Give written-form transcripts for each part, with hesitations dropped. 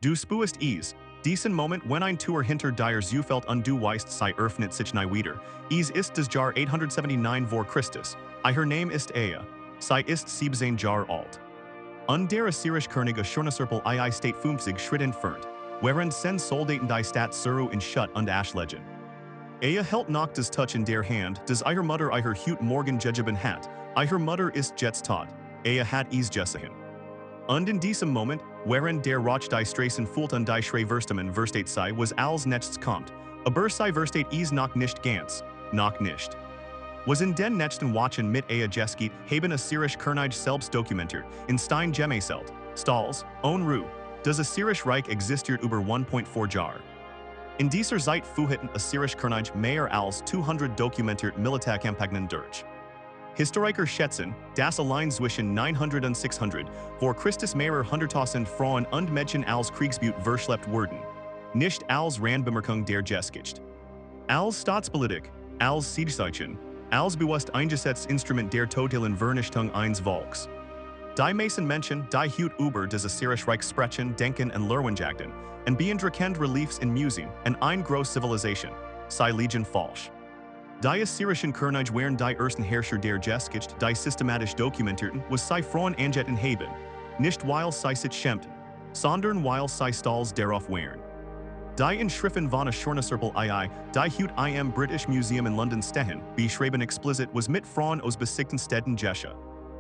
Du spuest diesen Moment, wenn ein Tour hinter dir Zufeld und du weißt sei öffnet sich nie wieder. Ist das Jahr 879 vor Christus. Ihr Name ist Aia. Sei ist 17 Jahr alt. Und der Assyrische Könige Schurnaserpel Aia steht 50 Schritt entfernt, während sen Soldaten die Stadt Suru in Schutt und Asch legen. Aia hält noch das Touch in der Hand, das ihre Mutter ihr Hut morgen gegeben hat. Ihre Mutter ist jetzt tot. Aia hat gesehen. Und in diesem Moment, während der Roch die Straßen füllt und die Schrei versteht sei, was als nächstes kommt, aber sei versteht noch nicht ganz, noch nicht. Was in den nächsten Wochen mit Aia geschieht, haben Assyrische Könige selbst dokumentiert, in Stein gemeißelt, stolz, das Assyrische Reich existiert über 1,4 Jahre. In dieser Zeit führten Assyrische Könige mehr als 200 dokumentiert Militärkampagnen durch. Historiker schätzen, dass allein zwischen 900 und 600 vor Christus mehrere hunderttausend Frauen und Mädchen als Kriegsblut verschleppt wurden. Nicht als Randbemerkung der Geschichte. Als Staatspolitik, als Siegeszeichen, als bewusst eingesetztes Instrument der totalen Vernichtung eines Volks. Die meisten Menschen, die Hut über das Assyrische Reich sprechen, denken und lernen jagten, und beeindruckend Reliefs in Museen und eine große Zivilisation, sei liegen falsch. Die Assyrischen Könige wären die ersten Herrscher der Geschichte, die systematisch dokumentierten, was sie Frauen angetan haben, nicht weil sie sich schämten, sondern weil sie stolz darauf wären. Die Inschriften von Schurnaserpel Aia, die Hut im British Museum in London Städten, beschreiben explizit was mit Frauen aus besiegten Städten geschah.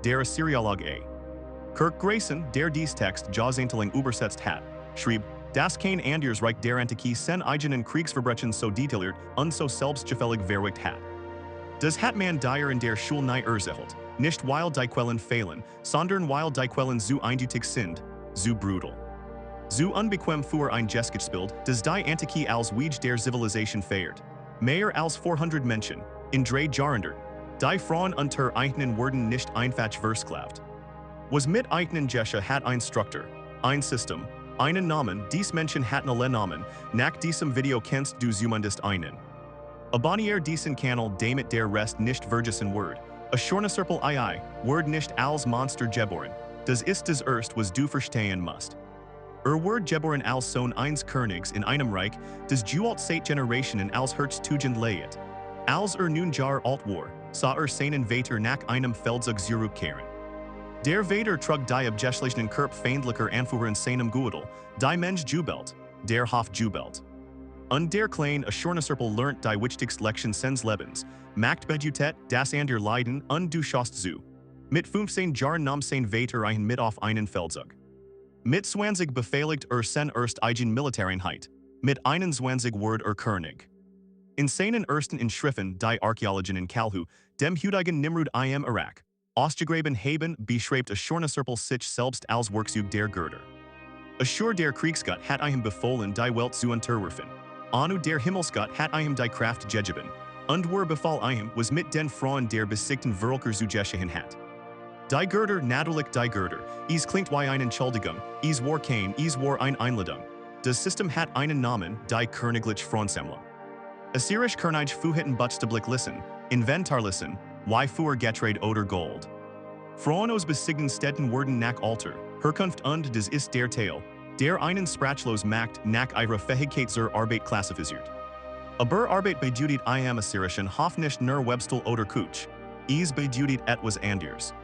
Der Assyriolog A. Kirk Grayson, der dies Text jahrzehntelang übersetzt hat, schrieb, dass kein anderes Reich der Antike sen eigenen Kriegsverbrechen so detailliert und so selbstgefällig verrichtet hat. Das hat man dir in der Schule nie erzählt, nicht weil die Quellen fehlen, sondern weil die Quellen so eindeutig sind, so brutal. So unbequem für ein Geschichtsbild, das die Antike als Wiege der Zivilisation feiert. Mehr als 400 Menschen, in 3 Jahrhunderten, die Frauen unter eigenen Worten nicht einfach versklavt. Was mit eigenen Geschah hat ein Struktur, ein System, einen Namen, dies Menschen hatten alle Namen, nach diesem Video kennst du zumindest einen. Abonniere diesen Kanal damit der Rest nicht vergessen wird. Schurnaserpel Aia, wird nicht als Monster geboren. Das ist das erst was du verstehen musst. Wird geboren als Sohn eines Königs in einem Reich, das alt seit Generationen als Herztugend leidet. Als nun Jahr alt war, sah seinen Vater nach einem Feldzug zurückkehren. Der Vater trug die abgeschlossenen Körp feindlicher Anführer in seinem Gürtel, die Mensch jubelt, der Hof jubelt. Und der kleine Schurnaserpel lernt die wichtigste Lektion seines Lebens, macht bejutet, das ander Leiden und du schaust zu. Mit 15 Jahren nahm sein Vater ein mit auf einen Feldzug. Mit 20 befehligt sen erst eigen Militäreinheit, mit 21 word König. In seinen ersten Inschriften die Archäologin in Kalhu, dem heutigen Nimrud im Irak, ausgegraben haben, beschreibt Schurnaserpel sich selbst als Werkzeug der Götter. Assur der Kriegsgott hat ihm befohlen, die Welt zu unterwerfen. Anu der Himmelsgott hat ihm die Kraft gegeben. Und befahl ihm, was mit den Frauen der besiegten Völker zu geschehen hat. Die Götter, natürlich die Götter, klingt wie eine Entschuldigung, war kein, war eine Einladung. Das System hat einen Namen, die Königliche Frauensammlung. Assyrische Könige führten buchstäblich Listen, Inventarlisten, wie für Getreide oder Gold. Frauen aus besiegten Städten wurden nach Alter, Herkunft und das ist der Teil, der einen sprachlos macht, nach ihrer Fähigkeit zur Arbeit klassifiziert. Aber Arbeit bedeutet im Assyrischen Hof nicht nur Webstel oder Kutsch, bedeutet etwas anderes.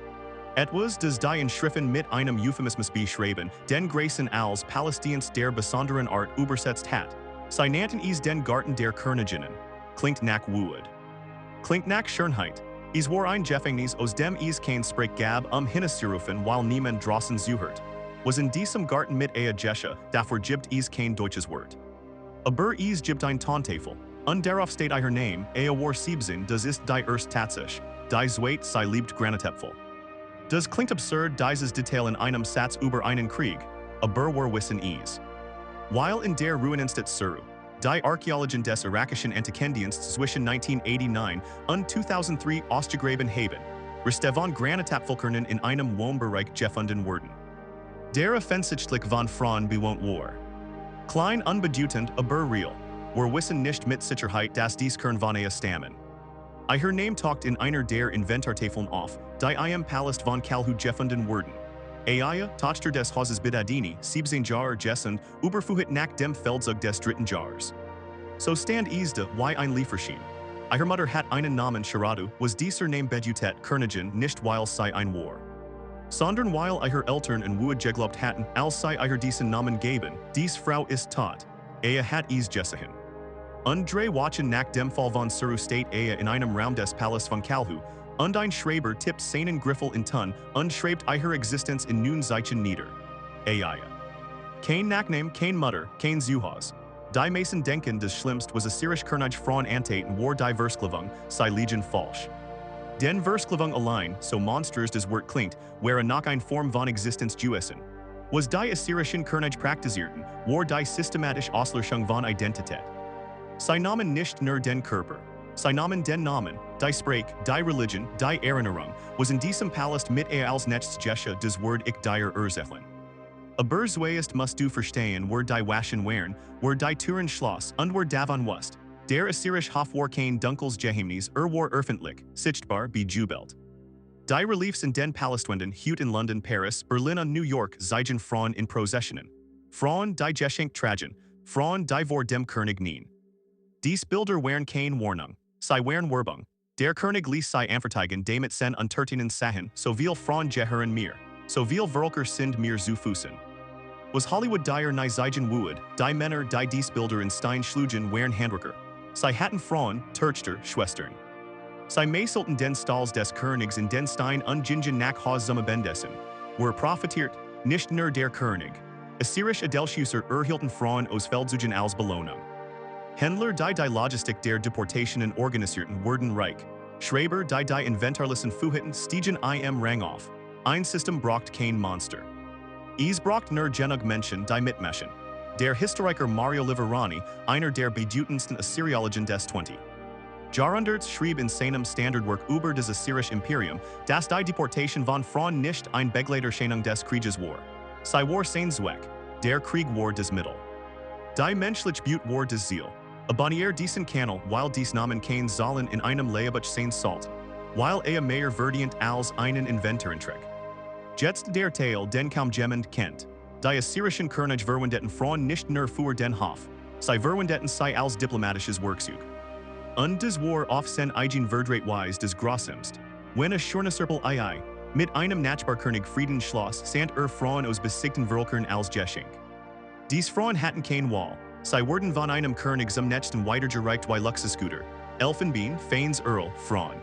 Etwas, das die Inschriften mit einem Euphemismus beschreiben, den Grayson als Palästinens der besonderen Art übersetzt hat. Sie nannten den Garten der Königinnen. Klingt nach Wood. Klingt nach Schönheit. War ein Gefängnis aus dem kein Sprech gab hinzurufen, weil niemand draußen zuhört. Was in diesem Garten mit Aia geschah, dafür gibt kein deutsches Wort. Aber gibt ein Tontafel, und darauf steht ihr Name, Aia war 17, das ist die erste Tatsache, die zweite sie liebt Granatäpfel. Das klingt absurd, dieses Detail in einem Satz über einen Krieg, aber wir wissen Weil in der Ruinenstadt Suru, die Archäologin des irakischen Antikendienstes zwischen 1989 und 2003 ausgegraben haben, Restevan Granatäpfelkernen in einem Wohnbereich gefunden wurden. Der offensichtlich von Frauen bewohnt war. Klein unbedeutend, aber real. Wir wissen nicht mit Sicherheit, dass dies Kern von Aia stammen. Ihr Name taucht in einer der Inventartafeln auf, die im Palast von Kalhu gefunden wurden. Aia, Tochter des Hauses Bidadini, siebzehn Jahre Jessend, Überfuhit nach dem Feldzug des dritten Jahres. So stand easde, wie ein Lieferschein. Ihre Mutter hat einen Namen Sharadu, was dieser Name bejutet Königin nicht weil sie ein war. Sondern weil ihre Eltern und Wuad geglaubt hatten, als sie ihr diesen Namen geben, dies Frau ist tot. Aia hat es Jessahin. Drei Wochen nach dem Fall von Suru steht Aia in einem Raum des Palast von Kalhu, und ein Schreiber tippt seinen Griffel in Tun und schreibt ihre Existenz in nun Zeichen nieder. Aia. Kein Nachname, kein Mutter, kein Zuhause. Die Mason denken des Schlimmst was Assyrische Könige Frauen antaten war die Versklavung, sei Legion falsch. Den Versklavung allein, so monströs das Wort klingt, wäre noch ein Form von Existenz Jewessen. Was die Assyrischen Könige praktizierten, war die systematisch Auslöschung von Identität. Sie nahmen nicht nur den Körper. Sie nahmen den Namen, die Sprache, die Religion, die Erinnerung, was in diesem Palast mit als nächstes Gesche das Wort ich dir erzählen. Aber zuerst musst du verstehen, wer die Waschen wären, wer die Türen schloss und wer davon wusste. Der Assyrische Hof war kein dunkles Geheimnis, war öffentlich, sichtbar, bejubelt. Die Reliefs in den Palastwänden hielt in London, Paris, Berlin und New York zeigen Frauen in Prozessionen. Frauen, die Geschenk tragen, Frauen, die vor dem König knien. Dies Bilder wären kein Warnung, sie wären Werbung. Der König ließ sie anfertigen, damit sen untertinen sahen, so viel Frauen gehören mir, so viel Völker sind mir zu Füßen. Was Hollywood dir nie zeigen would, die Männer, die dies Bilder in Stein schlugen, wären Handwerker. Sie hatten Frauen, Töchter, Schwestern. Sie meißelten den Stalls des Königs in den Stein und gingen nach Haus zusammendessen. Wer profitiert, nicht nur der König. Assyrische Adelschüsser erhielten Frauen aus Feldzugen als Belohnung. Händler, die Logistik der Deportationen organisierten, wurden reich. Schreiber, die Inventarlisten fuhitten, stiegen im Rang auf. Ein System braucht kein Monster. Es braucht nur genug Menschen, die mitmachen. Der Historiker Mario Liverani, einer der bedeutendsten Assyriologen des 20. Jahrhunderts schrieb in seinem Standardwerk über das Assyrische Imperium, dass die Deportation von Frauen nicht ein Begleiterscheinung des Krieges war. Sie war sein Zweck, der Krieg war das Mittel. Die menschliche Blut war das Ziel. Abonnier diesen Kanal, weil dies Namen kein sollen in einem Lehrbuch sein sollt, weil mehr verdient als einen Inventorentrick. Jetzt der Teil, den kaum jemand kennt. Die Assyrischen Könige verwendeten Frauen nicht nur für den Hof, sie verwendeten sie als diplomatisches Werkzeug. Und das war auf sein eigen Verdrahtweise des Grossimst. Wenn es Schurneserpel Ai, mit einem Nachbarkönig Frieden schloss, sind Frauen aus besiegten Völkern als Geschenk. Dies Frauen hatten kein Wall, sie wurden von einem König zum nächsten weitergereicht wie Luxusgüter, Elfenbein, Feins Earl, Frauen.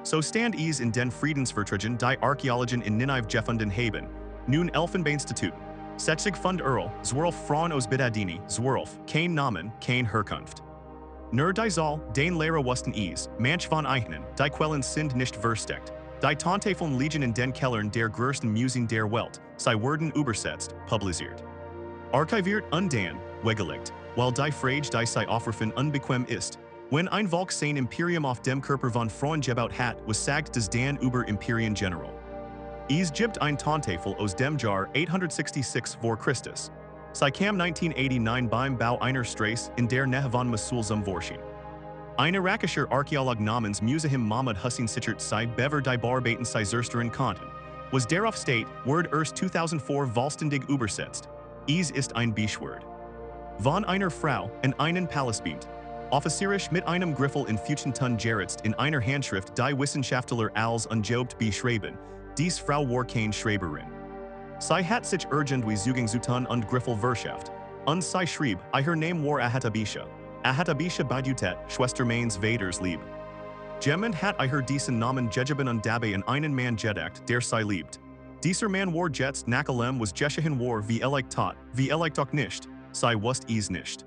So stand es in den Friedensverträgen, die Archäologen in Nineveh gefunden haben, nun Elfenbeinstatuten. Setzig von Earl, zwölf Frauen aus Bidadini, zwölf, kein Namen, kein Herkunft. Nur die Zahl, den Lehrer wussten es, manch von ihnen, die Quellen sind nicht versteckt. Die Tontafeln liegen in den Kellern der größten Museen der Welt, sie wurden übersetzt, publiziert. Archiviert und dann, weggelegt, weil die Frage, die sie aufrufen, unbequem ist. Wenn ein Volk sein Imperium auf dem Körper von Frauen gebaut hat, was sagt das dann über Imperien general. Es gibt ein Tontafel aus dem Jahr 866 vor Christus. Sie kam 1989 beim Bau einer Straße in der Nähe von Mosul zum Vorschein. Ein irakischer Archäolog namens Musahim Mahmud Hussein sichert sie bever die Barbaten sie zerstörten konnten. Was darauf steht, wurde erst 2004 vollständig übersetzt. Es ist ein Beschword. Von einer Frau in einen Palast beamt. Auf Assyrisch mit einem Griffel in Fuchentun geritzt in einer Handschrift die Wissenschaftler als unjobt beschreiben, dies Frau war kein Schreiberin. Sie hat sich irgendwie Zugang zu Tun und Griffel verschafft, und sie schrieb, ihr Name war Ahatabisha. Ahatabisha bejutet, Schwester meines Vaters lieb. Jemand hat ihr diesen Namen gegeben und dabei in einen Mann gedacht, der sie liebt. Dieser Mann war jetzt nach allem was geschehen war wie tat, wie doch nicht, sie wusste es nicht.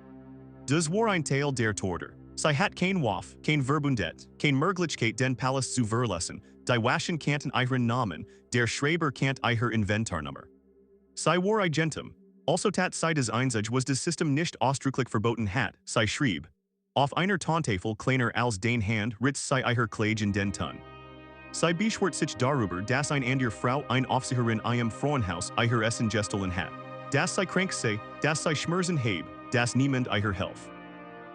Das war ein Teil der Torte. Sie hat kein Waf, kein Verbundet, kein Möglichkeit den Palast zu verlassen, die Waschen kannten ihren Namen, der Schreiber kannt ihr Inventarnummer. Sie war Agentum, also tat sie das Einsage was das System nicht ausdrücklich verboten hat, sie schrieb. Auf einer Tontafel kleiner als den Hand ritzt sie ihr Kleid in den Tun. Sie beschwört sich darüber, dass ein ander Frau ein Aufseherin im Frauenhaus ihr Essen gestohlen hat, dass sie krank sei, dass sie Schmerzen habe, dass niemand ihr helf.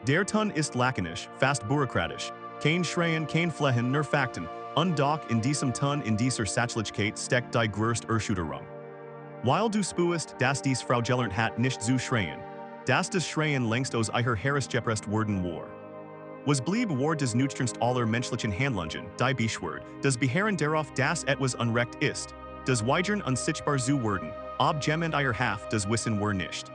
Der Tun ist lakonisch, fast bürokratisch, kein Schreien, kein Flehen nur Fakten, und doch in diesem Tun in dieser Sachlichkeit steckt die größte Erschütterung. Weil du spuest, das dies Frau Gellernt hat nicht zu schreien. Das des Schreien längst aus ihrer Harrisgeprest worden war. Was blieb war des Nuchternst aller menschlichen Handlungen, die Beschword, des Beharren darauf das etwas unrecht ist, des Weigern unsichtbar zu werden, ob jemand ihr Haft des Wissen war nicht.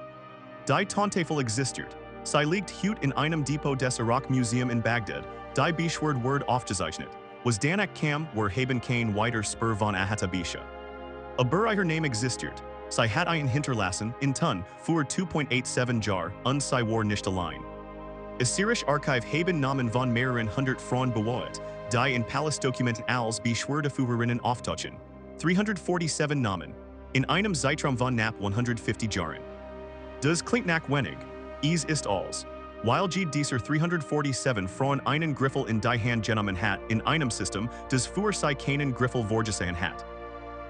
Die Tontafel existiert, sie liegt heute in einem Depot des Iraq Museum in Bagdad, die Beschword word aufgezeichnet, was danach kam, war haben kein weiter Spur von Ahatabisha. Aber ihr Name existiert, sie hat ein hinterlassen, in Ton, für 2.87 Jahre, und sie war nicht allein. Assyrische Archive haben Namen von mehreren hundert Frauen bewaht, die in Palastdokumenten als Beschwerdeführerinnen auftauchen. 347 Namen, in einem Zeitraum von knapp 150 Jahren. Das klingt nach wenig, es ist als. Weil dieser 347 Frauen einen Griffel in die Hand genommen hat, in einem System, das für sie keinen Griffel vorgesehen hat.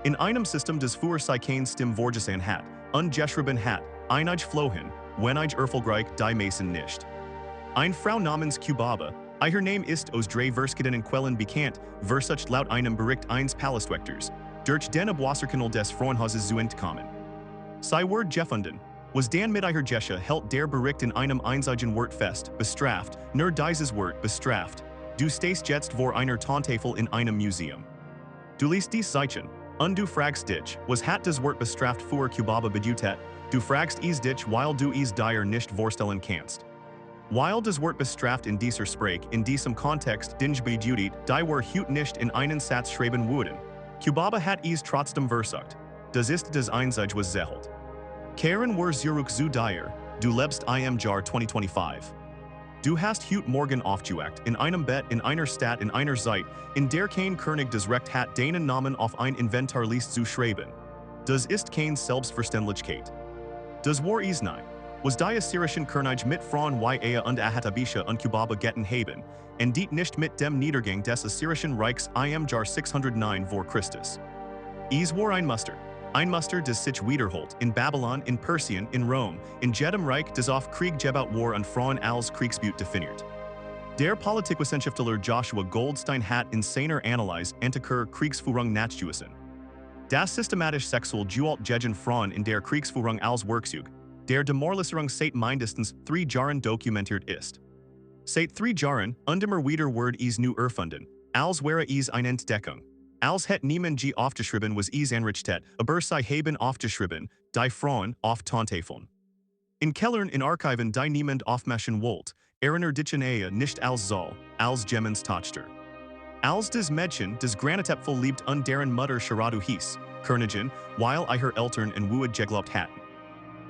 In einem System, das für sie kein Stimm vorgesehen hat, ungeschrieben hat, einig flohen, wenig erfolgreich die Mason nicht. Ein Frau namens Kubaba, ihr Name ist aus drei verschiedenen Quellen bekannt, versucht laut einem Bericht eines Palastwächters, durch den Abwasserkanal des Frauenhauses zu entkommen. Sie ward gefunden, was dann mit ihr Gesche hält der Bericht in einem einzigen Wort fest, bestraft, nur dieses Wort bestraft. Du stehst jetzt vor einer Tontafel in einem Museum. Du liest dies Zeichen, und du fragst dich, was hat das Wort bestraft für Kubaba bedeutet? Du fragst es dich, weil du es dir nicht vorstellen kannst. Weil das Wort bestraft in dieser Sprache, in diesem Kontext, dinge bedeutet, die war heute nicht in einen Satz schreiben würden. Kubaba hat es trotzdem versucht. Das ist das Einzige, was zählt. Karen war zurück zu dir, du lebst im Jahr 2025. Du hast heute Morgen aufgewacht, in einem Bett, in einer Stadt, in einer Zeit, in der kein König das Recht hat, deinen Namen auf ein Inventarlist zu schreiben. Das ist kein Selbstverständlichkeit. Das war es nicht. Was die Assyrischen Könige mit Frauen wie Aia und Ahatabisha und Kubaba getan haben, und dies nicht mit dem Niedergang des Assyrischen Reichs im Jahr 609 vor Christus. Es war ein Muster, das sich wiederholt, in Babylon, in Persien, in Rom, in jedem Reich, das auf Krieg gebaut war und Frauen als Kriegsbüt definiert. Der Politikwissenschaftler Joshua Goldstein hat in seiner Analyse antiker Kriegsführung nachgewiesen. Das systematisch sexual Gewalt gegen Frauen in der Kriegsführung als Werkzeug, der Demoralisierung seit mindestens 3 Jahren dokumentiert ist. Seit 3 Jahren, immer wieder wird es nu erfunden, als wäre es eine Entdeckung. Als het niemand aufgeschrieben was es anrichtet, aber sie haben aufgeschrieben, die Frauen auf Tontafeln. In Kellern in Archiven die niemand aufmachen wollt, dich Aia nicht als Zoll, als Gemens Tochter. Als des Mädchen des Granatepfel liebt und deren Mutter Sharadu hieß, Königin, weil ihr Eltern in Wuad geglaubt hatten.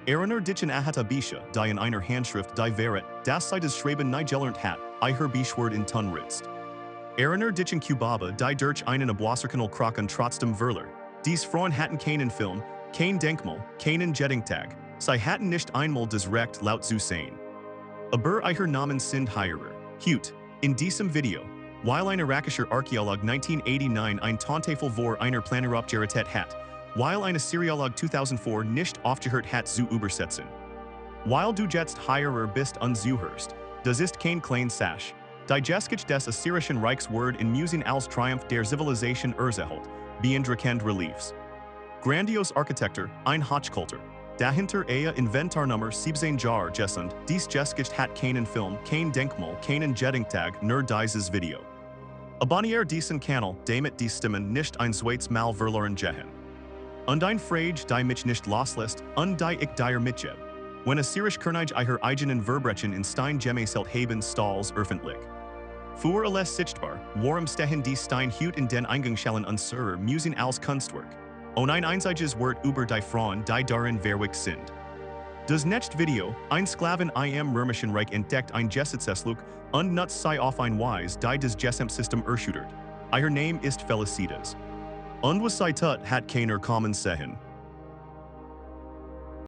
dich Ahatabisha, die in einer Handschrift die Wahrheit, das sie des Schreiben nie gelernt hat, ihr Beschword in Ton ritzt. dich Kubaba, die durch einen Abwasserkanal krochen trotzdem Verler. Dies Frauen hatten keinen Film, kein Denkmal, keinen Gedenktag, sie hatten nicht einmal das Recht laut zu sein. Aber ihr Namen sind heirer. Heute, in diesem Video, weil ein irakischer Archäolog 1989 ein Tontafel vor einer Planerop geritet hat, weil ein Assyriolog 2004 nicht aufgehört hat zu übersetzen. Weil du jetzt heirer bist und zuhörst, das ist kein klein Sache. Die Geschichte des Assyrischen Reichs word in Museen als Triumph der Zivilisation erzählt, beeindruckend Reliefs. Grandios Architektur, ein Hochkultur. Dahinter Inventarnummer 17 Jahre gesund, dies Geschichte hat keinen Film, kein Denkmal, keinen Gedenktag, nur dieses Video. Abonniere diesen Kanal, damit die Stimmen nicht ein zweites Mal verloren gehen. Und ein Frage, die mich nicht loslässt, und die ich dir mitgebe. Wenn Assyrische Könige ihr eigenen Verbrechen in Stein gemeißelt haben stolz öffentlich. Für alles sichtbar, warum stehen die Stein heute in den Eingangsschalen unserer Museen als Kunstwerk? Und ein einziges Wort über die Frauen, die darin verwickt sind. Das nächste Video, ein Sklaven im Römischen Reich entdeckt ein Gesetzeslug und nutzt sie auf ein Weise, die das Gesamtsystem erschüttert. Ihr Name ist Felicitas. Und was sie tut, hat keiner kommen sehen.